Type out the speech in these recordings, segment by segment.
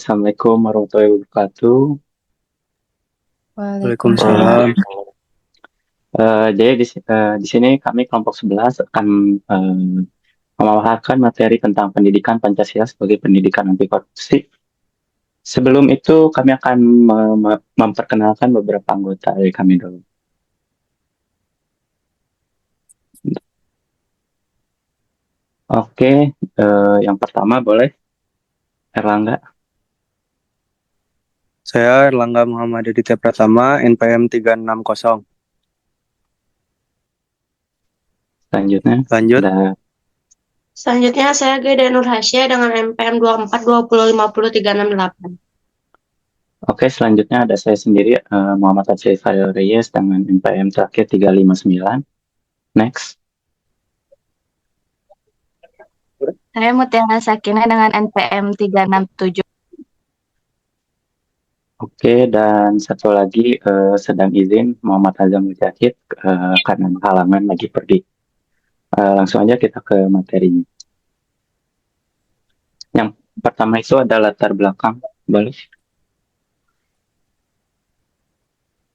Assalamualaikum warahmatullahi wabarakatuh. Waalaikumsalam. Jadi di sini kami kelompok 11 akan memaparkan materi tentang pendidikan Pancasila sebagai pendidikan anti korupsi. Sebelum itu kami akan memperkenalkan beberapa anggota dari kami dulu. Oke, yang pertama boleh Erlangga. Saya Erlangga Muhammad Aditya Pratama, NPM 360. Selanjutnya Lanjut, ada Selanjutnya saya Gede Nur Hasya dengan NPM 24205038. Oke, selanjutnya ada saya sendiri Muhammad Aceh Fadil Reyes dengan NPM terakhir 359. Next. Saya Mutiara Sakinah dengan NPM 367. Oke, dan satu lagi sedang izin Muhammad Azam Mujahid karena halangan lagi pergi. Langsung aja kita ke materinya. Yang pertama itu ada latar belakang, boleh?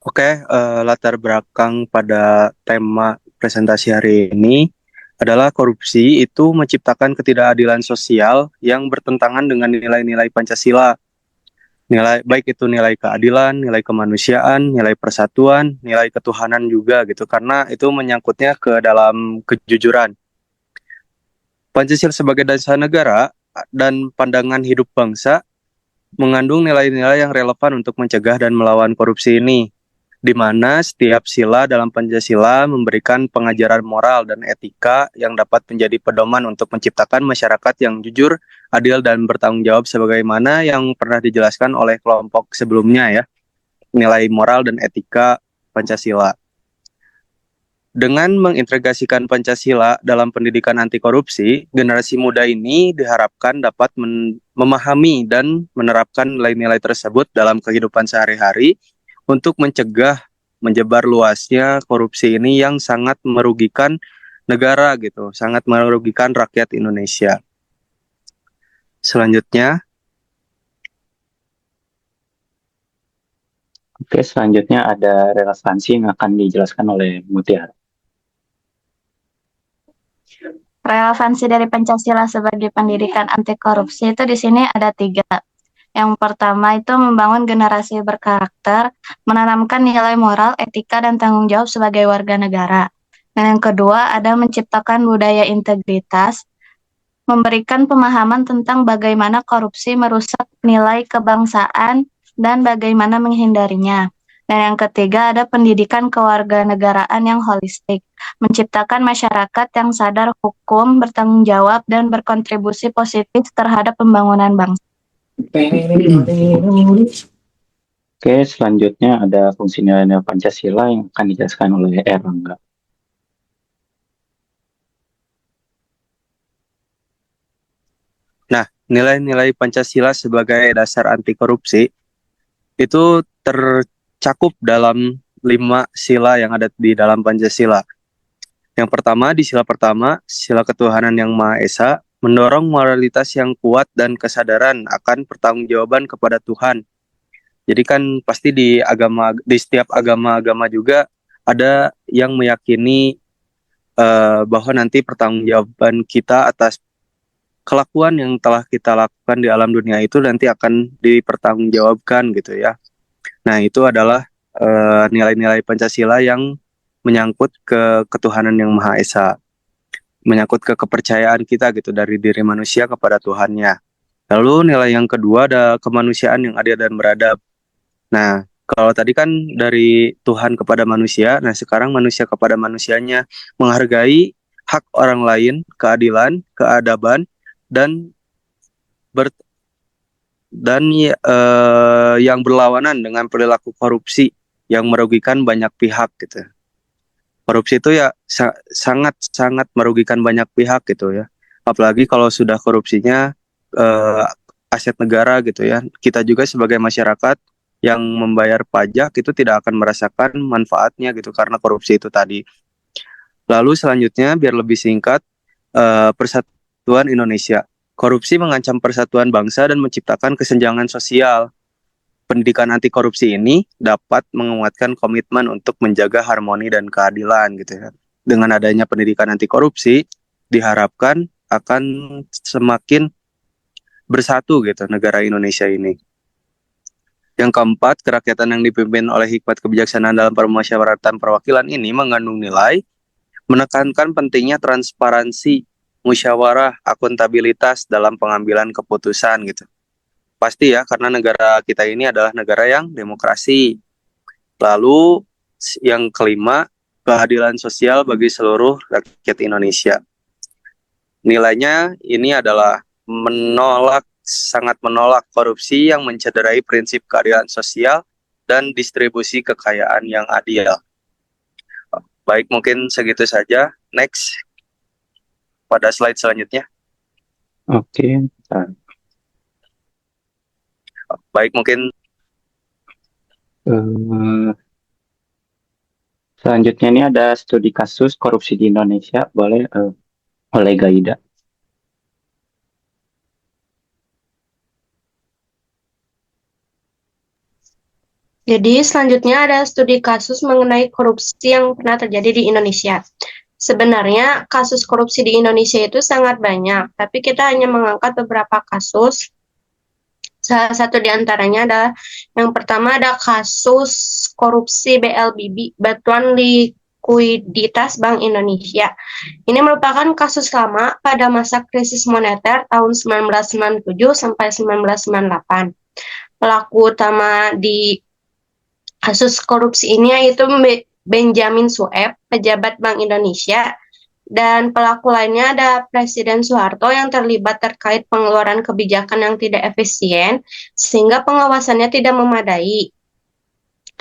oke. Latar belakang pada tema presentasi hari ini adalah korupsi itu menciptakan ketidakadilan sosial yang bertentangan dengan nilai-nilai Pancasila. Nilai baik itu nilai keadilan, nilai kemanusiaan, nilai persatuan, nilai ketuhanan juga gitu. Karena itu menyangkutnya ke dalam kejujuran. Pancasila sebagai dasar negara dan pandangan hidup bangsa mengandung nilai-nilai yang relevan untuk mencegah dan melawan korupsi ini, di mana setiap sila dalam Pancasila memberikan pengajaran moral dan etika yang dapat menjadi pedoman untuk menciptakan masyarakat yang jujur, adil, dan bertanggung jawab sebagaimana yang pernah dijelaskan oleh kelompok sebelumnya ya, nilai moral dan etika Pancasila. Dengan mengintegrasikan Pancasila dalam pendidikan anti korupsi, generasi muda ini diharapkan dapat memahami dan menerapkan nilai-nilai tersebut dalam kehidupan sehari-hari untuk mencegah menyebar luasnya korupsi ini yang sangat merugikan negara gitu, sangat merugikan rakyat Indonesia. Selanjutnya, Oke, selanjutnya ada relevansi yang akan dijelaskan oleh Mutiara. Relevansi dari Pancasila sebagai pendidikan anti korupsi itu di sini ada 3. Yang pertama itu membangun generasi berkarakter, menanamkan nilai moral, etika, dan tanggung jawab sebagai warga negara. Dan yang kedua ada menciptakan budaya integritas, memberikan pemahaman tentang bagaimana korupsi merusak nilai kebangsaan dan bagaimana menghindarinya. Dan yang ketiga ada pendidikan kewarganegaraan yang holistik, menciptakan masyarakat yang sadar hukum, bertanggung jawab, dan berkontribusi positif terhadap pembangunan bangsa. Oke, selanjutnya ada fungsi nilai-nilai Pancasila yang akan dijelaskan oleh Erlangga. nah, nilai-nilai Pancasila sebagai dasar anti korupsi itu tercakup dalam 5 sila yang ada di dalam Pancasila. Yang pertama, di sila pertama, sila ketuhanan yang Maha Esa, mendorong moralitas yang kuat dan kesadaran akan pertanggungjawaban kepada Tuhan. Jadi kan pasti di setiap agama-agama juga ada yang meyakini bahwa nanti pertanggungjawaban kita atas kelakuan yang telah kita lakukan di alam dunia itu nanti akan dipertanggungjawabkan gitu ya. Nah, itu adalah nilai-nilai Pancasila yang menyangkut ke ketuhanan yang Maha Esa, menyangkut ke kepercayaan kita gitu dari diri manusia kepada Tuhannya. Lalu nilai yang kedua ada kemanusiaan yang adil dan beradab. Nah, kalau tadi kan dari Tuhan kepada manusia, nah sekarang manusia kepada manusianya menghargai hak orang lain, keadilan, keadaban, dan ber yang berlawanan dengan perilaku korupsi yang merugikan banyak pihak gitu. Korupsi itu ya sangat merugikan banyak pihak gitu ya. Apalagi kalau sudah korupsinya eh, aset negara gitu ya. Kita juga sebagai masyarakat yang membayar pajak itu tidak akan merasakan manfaatnya gitu karena korupsi itu tadi. Lalu selanjutnya biar lebih singkat, Persatuan Indonesia. Korupsi mengancam persatuan bangsa dan menciptakan kesenjangan sosial. Pendidikan anti korupsi ini dapat menguatkan komitmen untuk menjaga harmoni dan keadilan gitu ya. Dengan adanya pendidikan anti korupsi, diharapkan akan semakin bersatu gitu negara Indonesia ini. Yang keempat, kerakyatan yang dipimpin oleh hikmat kebijaksanaan dalam permusyawaratan perwakilan ini mengandung nilai menekankan pentingnya transparansi, musyawarah, akuntabilitas dalam pengambilan keputusan gitu. Pasti ya, karena negara kita ini adalah negara yang demokrasi. Lalu yang kelima, keadilan sosial bagi seluruh rakyat Indonesia. Nilainya ini adalah sangat menolak korupsi yang mencederai prinsip keadilan sosial dan distribusi kekayaan yang adil. Baik, mungkin segitu saja. Next, pada slide selanjutnya. Oke. Baik, mungkin Selanjutnya ini ada studi kasus korupsi di Indonesia, boleh oleh Gaida. Jadi selanjutnya ada studi kasus mengenai korupsi yang pernah terjadi di Indonesia. Sebenarnya kasus korupsi di Indonesia itu sangat banyak, tapi kita hanya mengangkat beberapa kasus. Salah satu di antaranya adalah yang pertama ada kasus korupsi BLBB, Bantuan Likuiditas Bank Indonesia. Ini merupakan kasus lama pada masa krisis moneter tahun 1997 sampai 1998. Pelaku utama di kasus korupsi ini yaitu Benjamin Sueb, pejabat Bank Indonesia, dan pelaku lainnya ada Presiden Soeharto yang terlibat terkait pengeluaran kebijakan yang tidak efisien sehingga pengawasannya tidak memadai.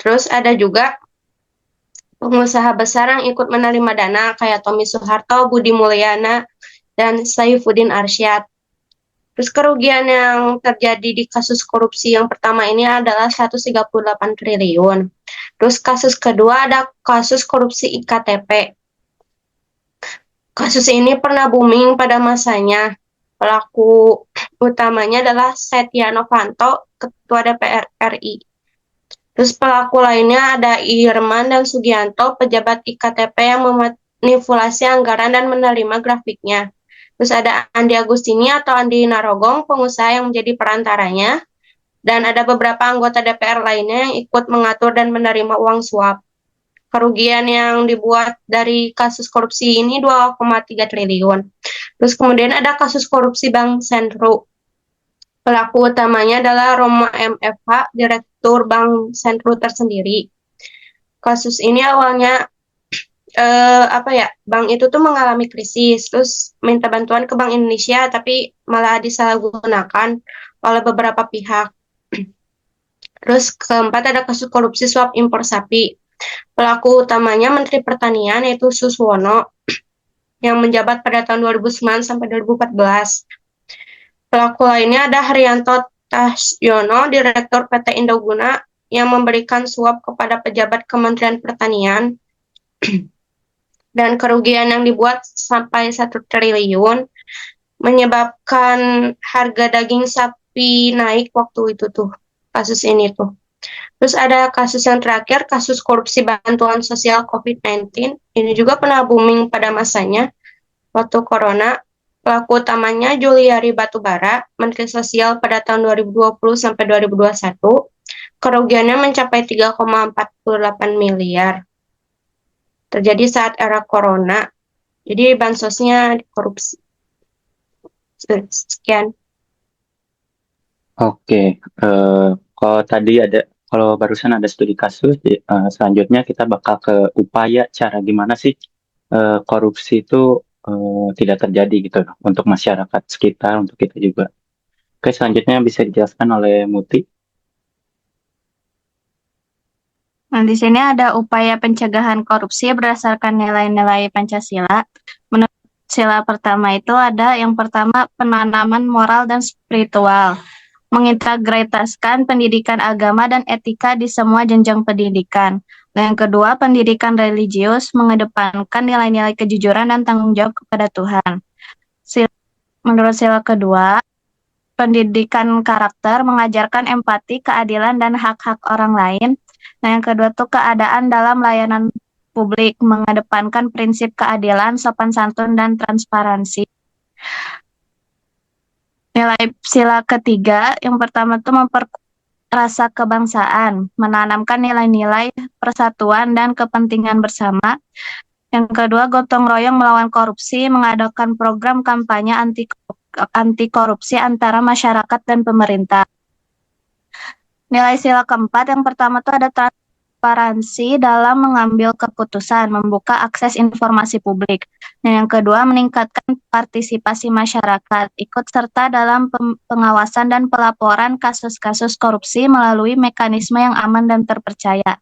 Terus ada juga pengusaha besar yang ikut menerima dana kayak Tommy Soeharto, Budi Mulyana, dan Saifuddin Arsyad. Terus kerugian yang terjadi di kasus korupsi yang pertama ini adalah 138 triliun. Terus kasus kedua ada kasus korupsi IKTP. Kasus ini pernah booming pada masanya. Pelaku utamanya adalah Setia Novanto, Ketua DPR RI. Terus pelaku lainnya ada Irman dan Sugianto, pejabat IKTP yang memanipulasi anggaran dan menerima grafiknya. Terus ada Andi Agustini atau Andi Narogong, pengusaha yang menjadi perantaranya. Dan ada beberapa anggota DPR lainnya yang ikut mengatur dan menerima uang suap. Kerugian yang dibuat dari kasus korupsi ini 2,3 triliun. Terus kemudian ada kasus korupsi Bank Sentru. Pelaku utamanya adalah Roma MFH, Direktur Bank Sentru tersendiri. Kasus ini awalnya bank itu tuh mengalami krisis, terus minta bantuan ke Bank Indonesia, tapi malah disalahgunakan oleh beberapa pihak. Terus keempat ada kasus korupsi suap impor sapi. Pelaku utamanya Menteri Pertanian yaitu Suswono yang menjabat pada tahun 2009 sampai 2014. Pelaku lainnya ada Haryanto Tasyono, Direktur PT Indoguna yang memberikan suap kepada pejabat Kementerian Pertanian. Dan kerugian yang dibuat sampai 1 triliun menyebabkan harga daging sapi naik waktu itu tuh, kasus ini tuh. Terus ada kasus yang terakhir, kasus korupsi bantuan sosial COVID-19. Ini juga pernah booming pada masanya, waktu corona. Pelaku utamanya Juliari Batubara, Menteri Sosial pada tahun 2020 sampai 2021. Kerugiannya mencapai 3,48 miliar. Terjadi saat era corona. Jadi bansosnya korupsi. Sekian. Oke, kalau barusan ada studi kasus, selanjutnya kita bakal ke upaya cara gimana sih korupsi itu tidak terjadi gitu untuk masyarakat sekitar, untuk kita juga. Oke, selanjutnya bisa dijelaskan oleh Muti. Nah, di sini ada upaya pencegahan korupsi berdasarkan nilai-nilai Pancasila. Menurut sila pertama itu ada yang pertama penanaman moral dan spiritual. Mengintegritaskan pendidikan agama dan etika di semua jenjang pendidikan. Dan yang kedua, pendidikan religius mengedepankan nilai-nilai kejujuran dan tanggung jawab kepada Tuhan. Sila Menurut sila kedua, pendidikan karakter mengajarkan empati, keadilan, dan hak-hak orang lain. Nah, yang kedua tuh keadaan dalam layanan publik, mengedepankan prinsip keadilan, sopan santun, dan transparansi. Nilai sila ketiga, yang pertama tuh rasa kebangsaan, menanamkan nilai-nilai persatuan dan kepentingan bersama. Yang kedua, gotong royong melawan korupsi, mengadakan program kampanye anti korupsi antara masyarakat dan pemerintah. Nilai sila keempat, yang pertama itu ada transparansi dalam mengambil keputusan, membuka akses informasi publik. Dan yang kedua, meningkatkan partisipasi masyarakat, ikut serta dalam pengawasan dan pelaporan kasus-kasus korupsi melalui mekanisme yang aman dan terpercaya.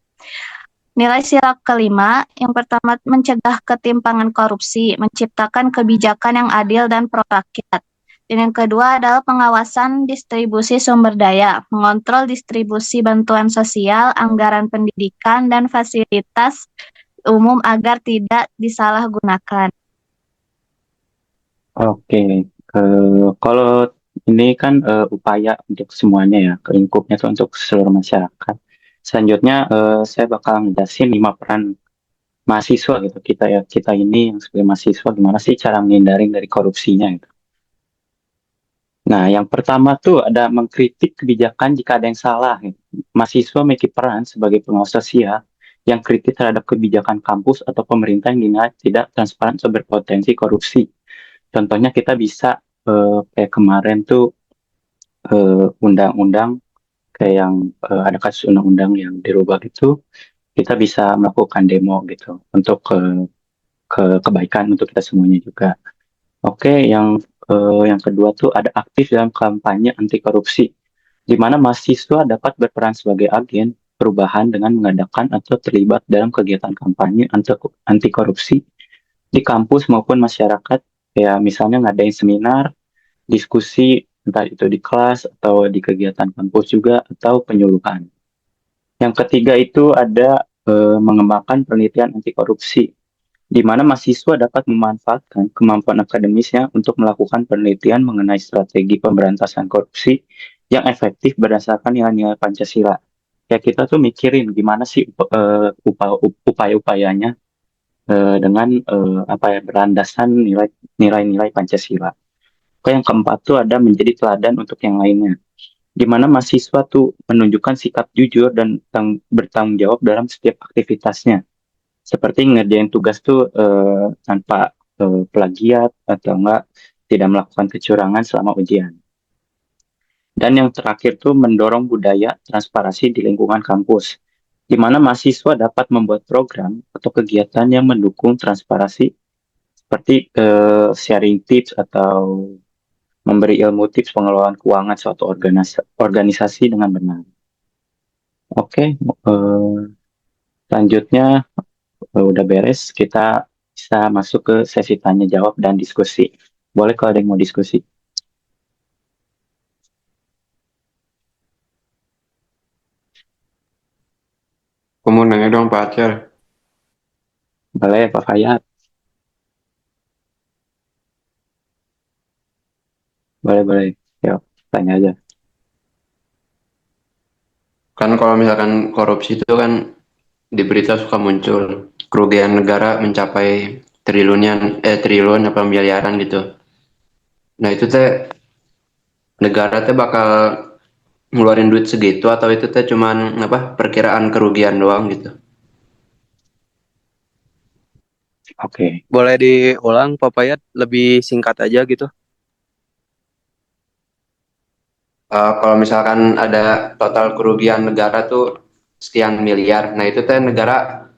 Nilai sila kelima, yang pertama mencegah ketimpangan korupsi, menciptakan kebijakan yang adil dan pro rakyat. Dan yang kedua adalah pengawasan distribusi sumber daya, mengontrol distribusi bantuan sosial, anggaran pendidikan, dan fasilitas umum agar tidak disalahgunakan. Oke, kalau ini kan upaya untuk semuanya ya, ke lingkupnya tuh untuk seluruh masyarakat. Selanjutnya saya bakal ngejelasin 5 peran mahasiswa gitu kita ini yang sebagai mahasiswa gimana sih cara menghindari dari korupsinya gitu. Nah, yang pertama tuh ada mengkritik kebijakan jika ada yang salah gitu. Mahasiswa memiliki peran sebagai pengawas sosial yang kritis terhadap kebijakan kampus atau pemerintah yang dinilai tidak transparan atau berpotensi korupsi. Contohnya kita bisa kayak kemarin tuh undang-undang kayak yang ada kasus undang-undang yang dirubah gitu, kita bisa melakukan demo gitu untuk kebaikan untuk kita semuanya juga. Oke, yang kedua tuh ada aktif dalam kampanye anti korupsi, di mana mahasiswa dapat berperan sebagai agen perubahan dengan mengadakan atau terlibat dalam kegiatan kampanye anti korupsi di kampus maupun masyarakat, kayak misalnya ngadain seminar, diskusi, entah itu di kelas atau di kegiatan kampus juga, atau penyuluhan. Yang ketiga itu ada mengembangkan penelitian anti korupsi, di mana mahasiswa dapat memanfaatkan kemampuan akademisnya untuk melakukan penelitian mengenai strategi pemberantasan korupsi yang efektif berdasarkan nilai-nilai Pancasila. Ya kita tuh mikirin gimana sih upaya-upayanya dengan apa ya berlandasan nilai-nilai Pancasila. Yang keempat tuh ada menjadi teladan untuk yang lainnya, di mana mahasiswa tuh menunjukkan sikap jujur dan bertanggung jawab dalam setiap aktivitasnya, seperti ngerjain tugas tuh tanpa plagiat atau enggak tidak melakukan kecurangan selama ujian. Dan yang terakhir tuh mendorong budaya transparansi di lingkungan kampus, di mana mahasiswa dapat membuat program atau kegiatan yang mendukung transparansi, seperti sharing tips atau memberi ilmu tips pengelolaan keuangan suatu organisasi dengan benar. Oke, selanjutnya udah beres, kita bisa masuk ke sesi tanya jawab dan diskusi. Boleh kalau ada yang mau diskusi. Aku mau nanya dong Pak Acer. Boleh Pak Fayat, boleh. Yuk, tanya aja. Kan kalau misalkan korupsi itu kan di berita suka muncul kerugian negara mencapai triliun apa miliaran gitu. Nah itu teh negara teh bakal ngeluarin duit segitu atau itu teh cuman apa perkiraan kerugian doang gitu. Oke, Boleh diulang, Papayat, lebih singkat aja gitu. Kalau misalkan ada total kerugian negara tuh sekian miliar, nah itu teh negara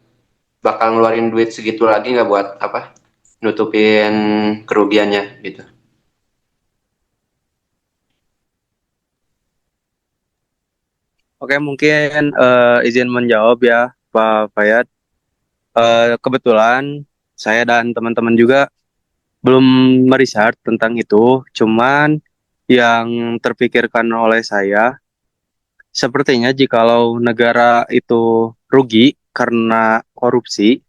bakal ngeluarin duit segitu lagi nggak buat apa nutupin kerugiannya gitu. Oke, mungkin izin menjawab ya, Pak Fayat. Kebetulan saya dan teman-teman juga belum meriset tentang itu, cuman yang terpikirkan oleh saya, sepertinya jikalau negara itu rugi karena korupsi,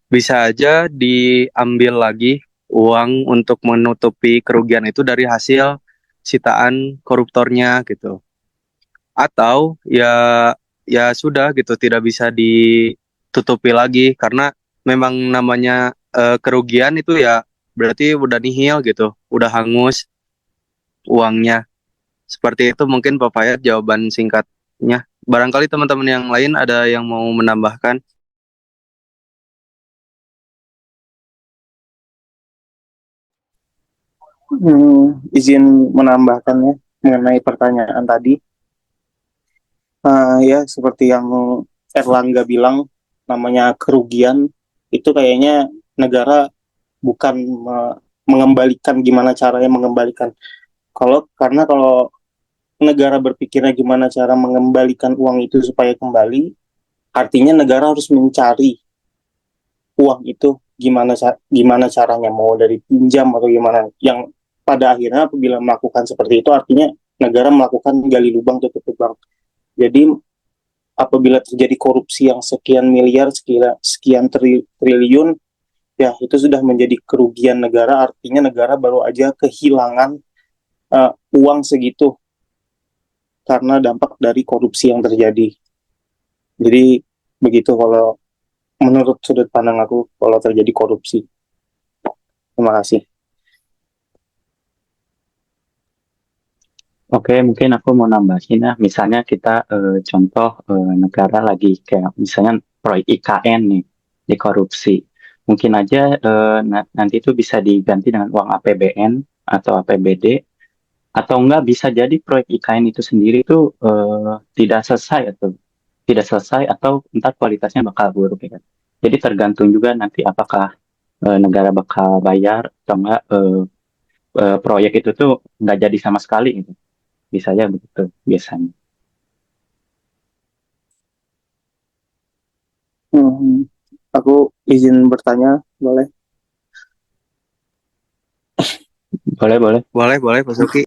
bisa aja diambil lagi uang untuk menutupi kerugian itu dari hasil sitaan koruptornya gitu. Atau ya sudah gitu tidak bisa ditutupi lagi karena memang namanya kerugian itu ya berarti udah nihil gitu, udah hangus uangnya. Seperti itu mungkin Pak Fayat jawaban singkatnya. Barangkali teman-teman yang lain ada yang mau menambahkan. Izin menambahkannya mengenai pertanyaan tadi. Ya, seperti yang Erlangga bilang, namanya kerugian itu kayaknya negara bukan mengembalikan, gimana caranya mengembalikan. Karena kalau negara berpikirnya gimana cara mengembalikan uang itu supaya kembali, artinya negara harus mencari uang itu gimana caranya, mau dari pinjam atau gimana. Yang pada akhirnya apabila melakukan seperti itu artinya negara melakukan gali lubang tutup lubang. Jadi apabila terjadi korupsi yang sekian miliar, sekian triliun, ya itu sudah menjadi kerugian negara, artinya negara baru aja kehilangan uang segitu karena dampak dari korupsi yang terjadi. Jadi begitu kalau menurut sudut pandang aku kalau terjadi korupsi. Terima kasih. Oke, mungkin aku mau nambahin ya. Misalnya kita contoh negara lagi kayak misalnya proyek IKN nih dikorupsi. Mungkin aja nanti itu bisa diganti dengan uang APBN atau APBD, atau enggak bisa jadi proyek IKN itu sendiri tuh tidak selesai atau entar kualitasnya bakal buruk ya kan. Jadi tergantung juga nanti apakah negara bakal bayar atau enggak proyek itu tuh nggak jadi sama sekali gitu. Bisa aja begitu biasanya. Aku izin bertanya, boleh? Boleh. Boleh Pak Suki.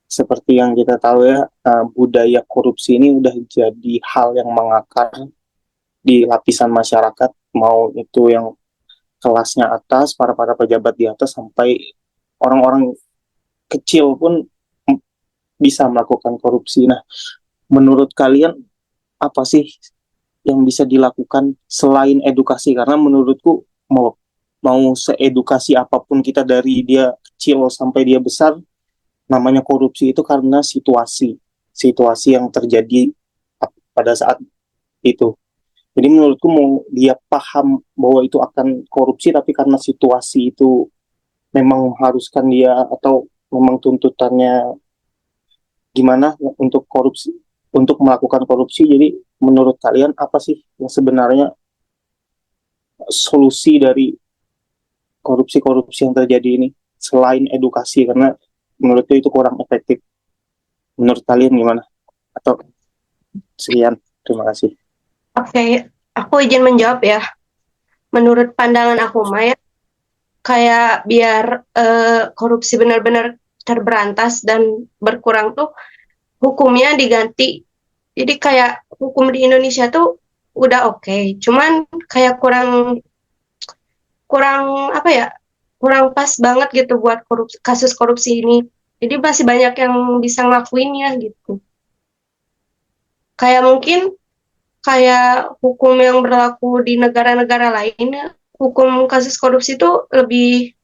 Seperti yang kita tahu ya, budaya korupsi ini udah jadi hal yang mengakar di lapisan masyarakat, mau itu yang kelasnya atas, para pejabat di atas, sampai orang-orang kecil pun bisa melakukan korupsi. Nah, menurut kalian apa sih yang bisa dilakukan selain edukasi? Karena menurutku mau seedukasi apapun kita dari dia kecil sampai dia besar, namanya korupsi itu karena situasi yang terjadi pada saat itu. Jadi menurutku mau dia paham bahwa itu akan korupsi, tapi karena situasi itu memang mengharuskan dia atau memang tuntutannya gimana untuk korupsi, untuk melakukan korupsi. Jadi menurut kalian apa sih yang sebenarnya solusi dari korupsi-korupsi yang terjadi ini selain edukasi, karena menurutku itu kurang efektif. Menurut kalian gimana? Atau sekian, terima kasih. Oke, aku izin menjawab ya. Menurut pandangan aku Maya, kayak biar korupsi benar-benar terberantas dan berkurang tuh hukumnya diganti. Jadi kayak hukum di Indonesia tuh udah oke, cuman kayak kurang apa ya? Kurang pas banget gitu buat kasus korupsi ini. Jadi masih banyak yang bisa ngelakuinnya gitu. Kayak mungkin kayak hukum yang berlaku di negara-negara lainnya, hukum kasus korupsi itu lebih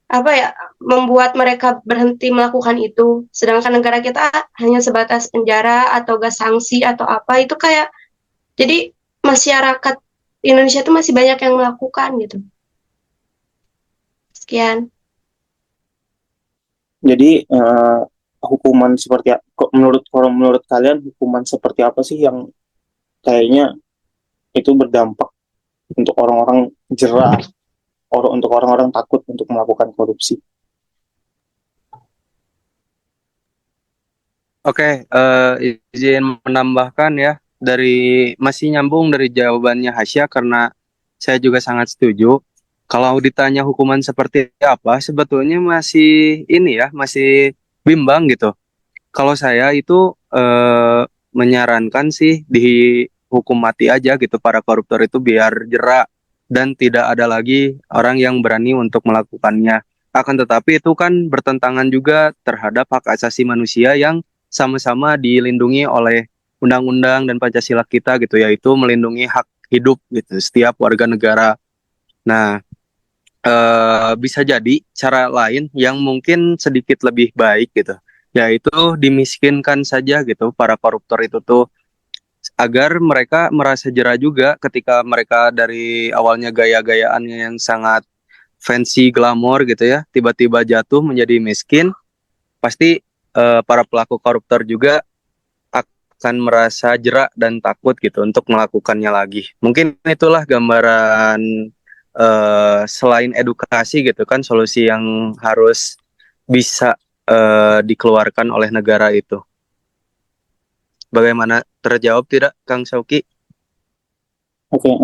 apa ya, membuat mereka berhenti melakukan itu. Sedangkan negara kita hanya sebatas penjara atau gas sanksi atau apa itu kayak jadi masyarakat Indonesia itu masih banyak yang melakukan gitu. Sekian. Jadi hukuman seperti menurut kalian hukuman seperti apa sih yang kayaknya itu berdampak untuk orang-orang jerah, untuk orang-orang takut untuk melakukan korupsi? Oke, izin menambahkan ya, masih nyambung dari jawabannya Hasya karena saya juga sangat setuju. Kalau ditanya hukuman seperti apa, sebetulnya masih bimbang gitu. Kalau saya itu menyarankan sih dihukum mati aja gitu para koruptor itu biar jera dan tidak ada lagi orang yang berani untuk melakukannya. Akan tetapi itu kan bertentangan juga terhadap hak asasi manusia yang sama-sama dilindungi oleh undang-undang dan Pancasila kita gitu, yaitu melindungi hak hidup gitu setiap warga negara. Nah, bisa jadi cara lain yang mungkin sedikit lebih baik gitu, yaitu dimiskinkan saja gitu para koruptor itu tuh, agar mereka merasa jera juga ketika mereka dari awalnya gaya-gayaannya yang sangat fancy glamor gitu ya, tiba-tiba jatuh menjadi miskin, pasti para pelaku koruptor juga akan merasa jera dan takut gitu untuk melakukannya lagi. Mungkin itulah gambaran selain edukasi gitu kan, solusi yang harus bisa dikeluarkan oleh negara itu. Bagaimana, terjawab tidak Kang Sauki? Oke,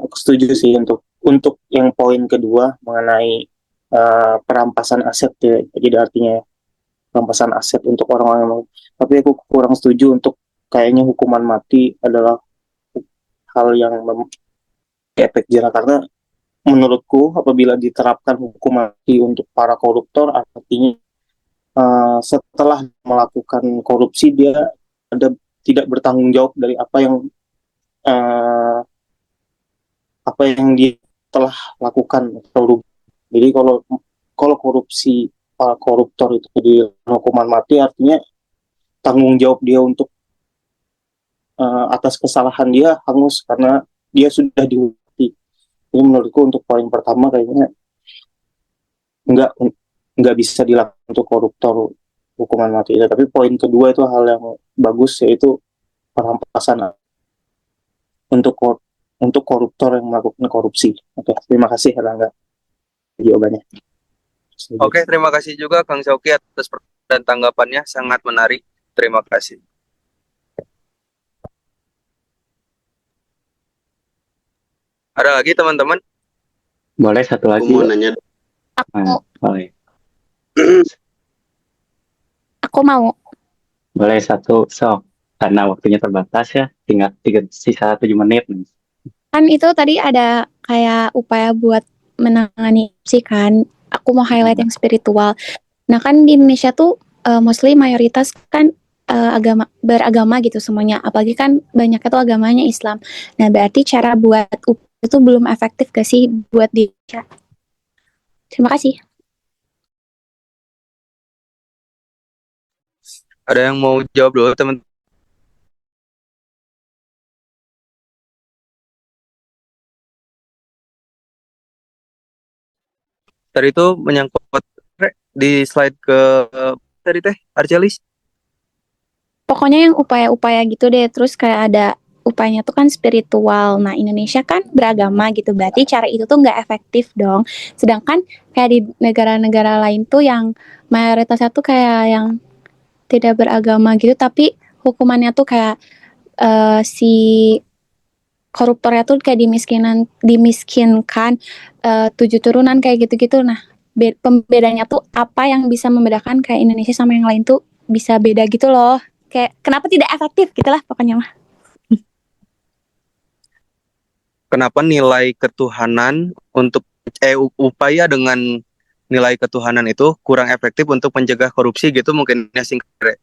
aku setuju sih untuk yang poin kedua mengenai perampasan aset ya. Jadi artinya perampasan aset untuk orang-orang yang tapi aku kurang setuju untuk kayaknya hukuman mati adalah hal yang efek jerah, karena menurutku apabila diterapkan hukuman mati untuk para koruptor artinya setelah melakukan korupsi dia ada tidak bertanggung jawab dari uh, apa yang dia telah lakukan. Jadi kalau korupsi koruptor itu di hukuman mati artinya tanggung jawab dia untuk atas kesalahan dia hangus karena dia sudah dihukum. Ini menurutku untuk poin pertama kayaknya nggak nggak bisa dilakukan untuk koruptor hukuman mati. Tapi poin kedua itu hal yang bagus, yaitu perampasan untuk untuk koruptor yang melakukan korupsi. Oke, terima kasih Erlangga jawabannya. Oke, terima kasih juga Kang Sauki atas dan tanggapannya, sangat menarik. Terima kasih. Ada lagi teman-teman? Boleh satu Aku lagi? mau nanya. Boleh. Aku mau. Boleh satu, sok. Karena waktunya terbatas ya, tinggal sisa 7 menit. Kan itu tadi ada kayak upaya buat menangani sih kan. Aku mau highlight yang spiritual. Nah kan di Indonesia tuh mostly mayoritas kan beragama gitu semuanya. Apalagi kan banyaknya tuh agamanya Islam. Nah berarti cara buat upaya itu belum efektif gak sih buat di Indonesia? Terima kasih. Ada yang mau jawab dulu teman? Tadi itu menyangkut di slide ke tadi teh Arcelis. Pokoknya yang upaya-upaya gitu deh. Terus kayak ada upayanya tuh kan spiritual. Nah Indonesia kan beragama gitu. Berarti cara itu tuh nggak efektif dong. Sedangkan kayak di negara-negara lain tuh yang mayoritasnya tuh kayak yang tidak beragama gitu. Tapi hukumannya tuh kayak si koruptornya tuh kayak dimiskinkan 7 turunan kayak gitu-gitu. Nah pembedanya tuh apa yang bisa membedakan kayak Indonesia sama yang lain tuh bisa beda gitu loh. Kayak kenapa tidak efektif gitulah pokoknya mah. Kenapa nilai ketuhanan untuk upaya dengan nilai ketuhanan itu kurang efektif untuk mencegah korupsi gitu mungkin ya singkat.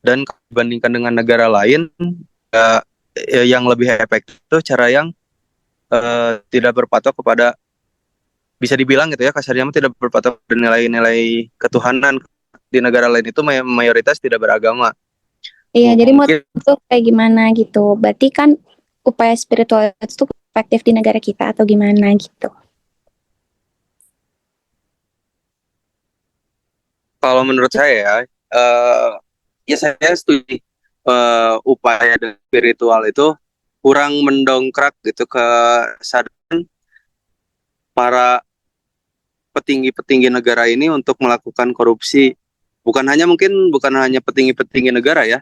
Dan dibandingkan dengan negara lain yang lebih efektif itu cara yang tidak berpatok kepada, bisa dibilang gitu ya kasarnya tidak berpatok pada nilai-nilai ketuhanan. Di negara lain itu mayoritas tidak beragama. Iya, jadi mau tuh kayak gimana gitu. Berarti kan upaya spiritual itu efektif di negara kita atau gimana gitu. Kalau menurut saya ya saya setuju upaya spiritual itu kurang mendongkrak gitu kesadaran para petinggi-petinggi negara ini untuk melakukan korupsi. Bukan hanya petinggi-petinggi negara ya,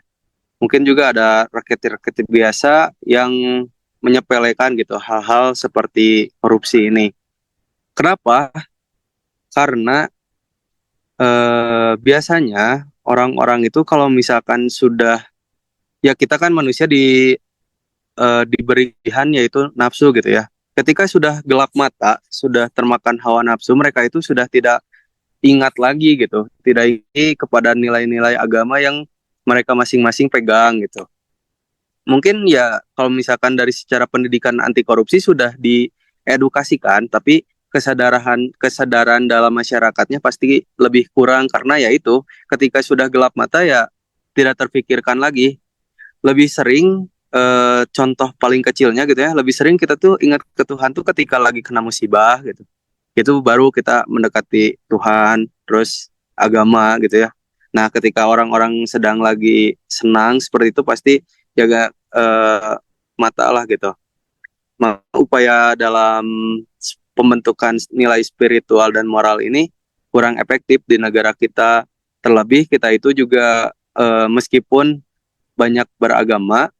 mungkin juga ada rakyat-rakyat biasa yang menyepelekan gitu hal-hal seperti korupsi ini. Kenapa? Karena biasanya orang-orang itu kalau misalkan sudah, ya kita kan manusia diberikan yaitu nafsu gitu ya. Ketika sudah gelap mata, sudah termakan hawa nafsu, mereka itu sudah tidak ingat lagi gitu, tidak ingat kepada nilai-nilai agama yang mereka masing-masing pegang gitu. Mungkin ya kalau misalkan dari secara pendidikan anti korupsi sudah diedukasikan, tapi kesadaran dalam masyarakatnya pasti lebih kurang karena ya itu ketika sudah gelap mata ya tidak terpikirkan lagi. Lebih sering contoh paling kecilnya gitu ya, lebih sering kita tuh ingat ke Tuhan tuh ketika lagi kena musibah gitu. Itu baru kita mendekati Tuhan, terus agama gitu ya. Nah, ketika orang-orang sedang lagi senang seperti itu pasti jaga mata lah gitu. Upaya dalam pembentukan nilai spiritual dan moral ini kurang efektif di negara kita. Terlebih kita itu juga meskipun banyak beragama,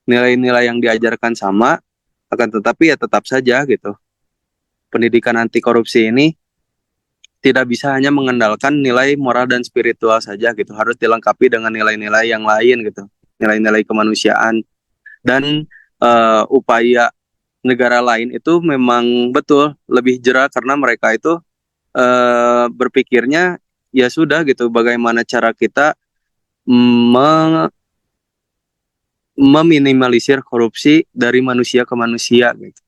nilai-nilai yang diajarkan sama, akan tetapi ya tetap saja gitu. Pendidikan anti korupsi ini tidak bisa hanya mengandalkan nilai moral dan spiritual saja gitu, harus dilengkapi dengan nilai-nilai yang lain gitu, nilai-nilai kemanusiaan dan upaya negara lain itu memang betul lebih jera karena mereka itu berpikirnya ya sudah gitu, bagaimana cara kita meminimalisir korupsi dari manusia ke manusia gitu.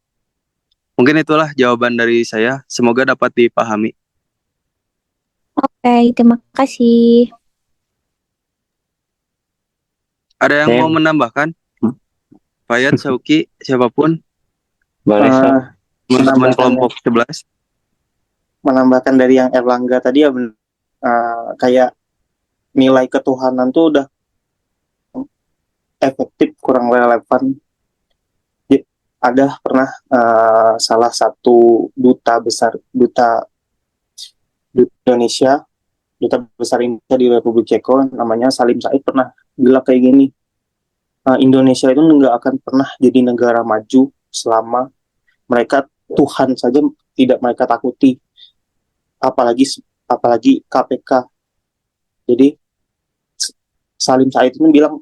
Mungkin itulah jawaban dari saya, semoga dapat dipahami. Oke, terima kasih. Ada yang Oke. mau menambahkan? Fayat, Sauki, siapapun, Boleh, Sob. Eh, teman-teman menambahkan kelompok 11. menambahkan dari yang Erlangga tadi ya, kayak nilai ketuhanan tuh udah efektif kurang relevan. Ada pernah salah satu duta Indonesia, duta besar Indonesia di Republik Ceko, namanya Salim Said, pernah bilang kayak gini, Indonesia itu nggak akan pernah jadi negara maju selama mereka Tuhan saja tidak mereka takuti, apalagi KPK. Jadi Salim Said itu bilang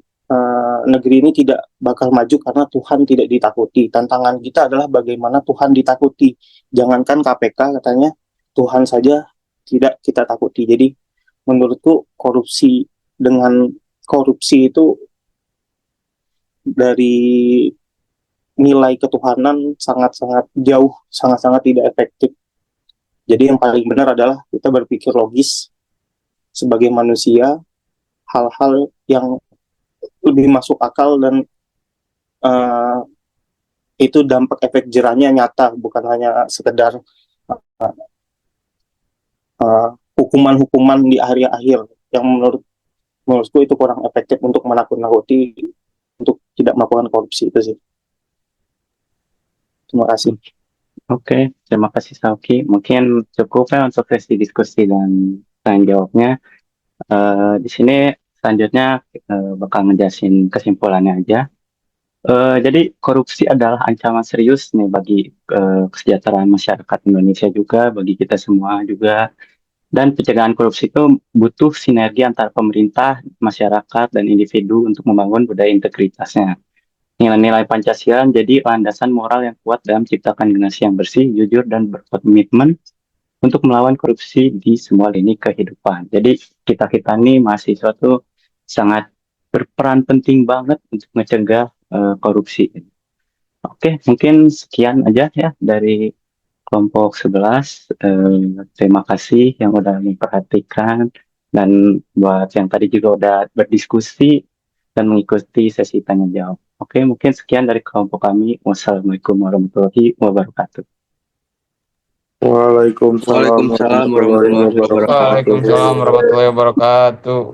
negeri ini tidak bakal maju karena Tuhan tidak ditakuti. Tantangan kita adalah bagaimana Tuhan ditakuti. Jangankan KPK, katanya Tuhan saja tidak kita takuti. Jadi menurutku korupsi itu dari nilai ketuhanan sangat-sangat jauh, sangat-sangat tidak efektif. Jadi yang paling benar adalah kita berpikir logis sebagai manusia, hal-hal yang lebih masuk akal dan itu dampak efek jerahnya nyata, bukan hanya sekedar hukuman-hukuman di akhir-akhir yang menurutku itu kurang efektif untuk menakut-nakuti untuk tidak melakukan korupsi itu sih. Terima kasih. Oke, terima kasih Sauki. Mungkin cukup ya untuk sesi diskusi dan tanya jawabnya. Di sini selanjutnya bakal ngejelasin kesimpulannya aja. Jadi korupsi adalah ancaman serius nih bagi kesejahteraan masyarakat Indonesia juga, bagi kita semua juga. Dan pencegahan korupsi itu butuh sinergi antara pemerintah, masyarakat, dan individu untuk membangun budaya integritasnya. Nilai-nilai Pancasila jadi landasan moral yang kuat dalam menciptakan generasi yang bersih, jujur, dan berkomitmen untuk melawan korupsi di semua lini kehidupan. Jadi kita ini mahasiswa tuh sangat berperan penting banget untuk mencegah korupsi. Oke, mungkin sekian aja ya dari kelompok 11. Terima kasih yang udah memperhatikan dan buat yang tadi juga udah berdiskusi dan mengikuti sesi tanya jawab. Oke, mungkin sekian dari kelompok kami. Wassalamualaikum warahmatullahi wabarakatuh. Waalaikumsalam warahmatullahi wabarakatuh. Waalaikumsalam warahmatullahi wabarakatuh.